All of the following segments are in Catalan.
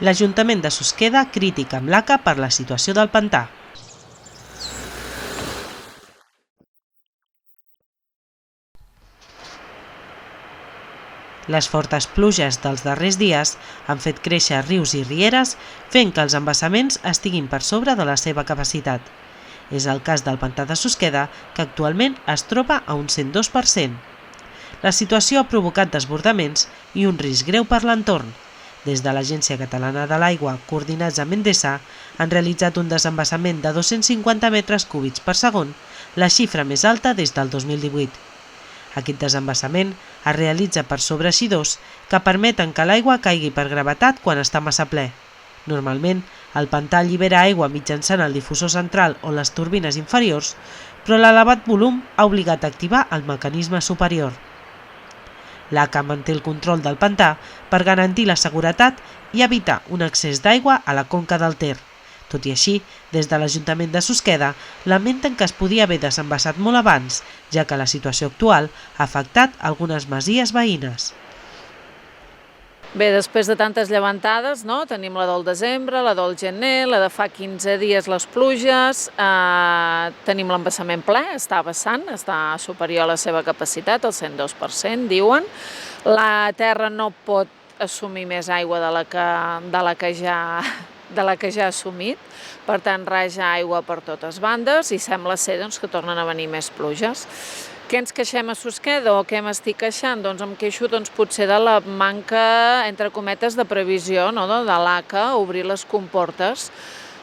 L'Ajuntament de Susqueda crítica amb l'ACA per la situació del pantà. Les fortes pluges dels darrers dies han fet créixer rius i rieres, fent que els embassaments estiguin per sobre de la seva capacitat. És el cas del pantà de Susqueda, que actualment es troba a un 102%. La situació ha provocat desbordaments i un risc greu per l'entorn. Des de l'Agència Catalana de l'Aigua, coordinats amb Endesa, han realitzat un desembassament de 250 metres cúbics per segon, la xifra més alta des del 2018. Aquest desembassament es realitza per sobreeixidors que permeten que l'aigua caigui per gravetat quan està massa ple. Normalment, el pantà allibera aigua mitjançant el difusor central o les turbines inferiors, però l'elevat volum ha obligat a activar el mecanisme superior. L'ACA manté el control del pantà per garantir la seguretat i evitar un excés d'aigua a la conca del Ter. Tot i així, des de l'Ajuntament de Susqueda lamenten que es podia haver desembassat molt abans, ja que la situació actual ha afectat algunes masies veïnes. Bé, després de tantes llevantades, tenim la del desembre, la del gener, la de fa 15 dies les pluges, tenim l'embassament ple, està vessant, està superior a la seva capacitat, el 102%, diuen. La terra no pot assumir més aigua de la que ja ha assumit, per tant raja aigua per totes bandes i sembla ser que tornen a venir més pluges. Què ens queixem a Susqueda o què m'estic queixant? Doncs em queixo potser de la manca, entre cometes, de previsió de l'ACA obrir les comportes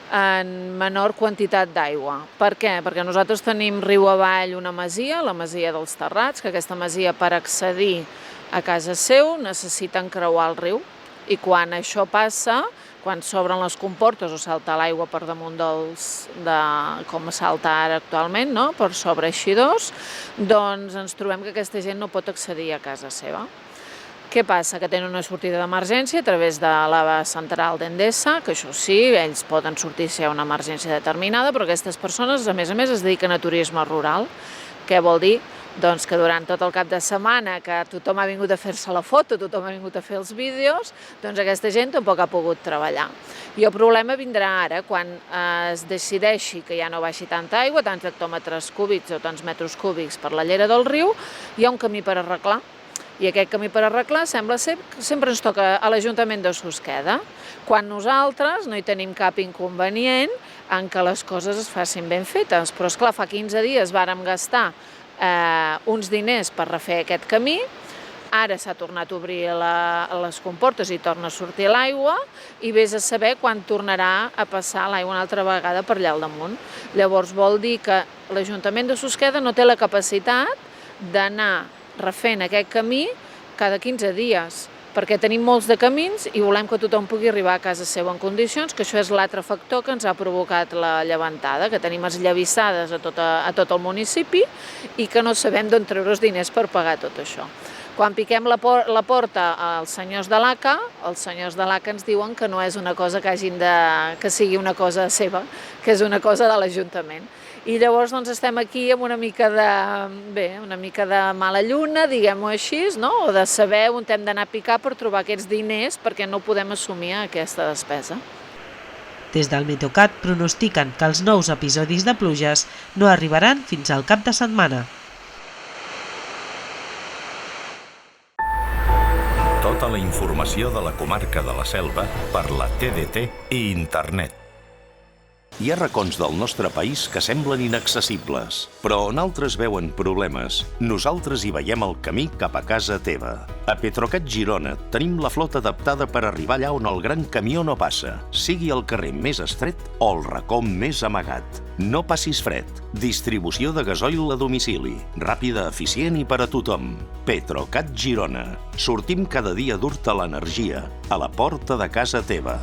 en menor quantitat d'aigua. Per què? Perquè nosaltres tenim riu avall una masia, la masia dels Terrats, que aquesta masia per accedir a casa seu necessiten creuar el riu i quan això passa, quan s'obren les comportes o salta l'aigua per damunt com salta ara actualment, per sobre eixidors, doncs ens trobem que aquesta gent no pot accedir a casa seva. Què passa? Que tenen una sortida d'emergència a través de la central d'Endesa, que això sí, ells poden sortir si hi ha una emergència determinada, però aquestes persones, a més, es dediquen a turisme rural. Què vol dir? Doncs que durant tot el cap de setmana que tothom ha vingut a fer-se la foto, tothom ha vingut a fer els vídeos, doncs aquesta gent tampoc ha pogut treballar. I el problema vindrà ara, quan es decideixi que ja no baixi tanta aigua, tants hectòmetres cúbics o tants metres cúbics per la llera del riu, hi ha un camí per arreglar. I aquest camí per arreglar sembla ser que sempre ens toca a l'Ajuntament de Susqueda, quan nosaltres no hi tenim cap inconvenient en que les coses es facin ben fetes. Però, esclar, fa 15 dies vàrem gastar uns diners per refer aquest camí, ara s'ha tornat a obrir les comportes i torna a sortir l'aigua i vés a saber quan tornarà a passar l'aigua una altra vegada per allà al damunt. Llavors vol dir que l'Ajuntament de Susqueda no té la capacitat d'anar refent aquest camí cada 15 dies, perquè tenim molts de camins i volem que tothom pugui arribar a casa seva en condicions, que això és l'altre factor que ens ha provocat la llevantada, que tenim esllavissades a tot el municipi i que no sabem d'on treure els diners per pagar tot això. Quan piquem la porta als senyors de l'ACA, els senyors de l'ACA ens diuen que no és una cosa que sigui una cosa seva, que és una cosa de l'Ajuntament. I llavors estem aquí amb una mica de mala lluna, diguem-ho així, o de saber on hem d'anar a picar per trobar aquests diners perquè no podem assumir aquesta despesa. Des del Meteocat pronostiquen que els nous episodis de pluges no arribaran fins al cap de setmana. Tota la informació de la comarca de la Selva per la TDT i internet. Hi ha racons del nostre país que semblen inaccessibles, però on altres veuen problemes, nosaltres hi veiem el camí cap a casa teva. A Petrocat Girona tenim la flota adaptada per arribar allà on el gran camió no passa, sigui el carrer més estret o el racó més amagat. No passis fred. Distribució de gasoil a domicili. Ràpida, eficient i per a tothom. Petrocat Girona. Sortim cada dia a dur-te l'energia a la porta de casa teva.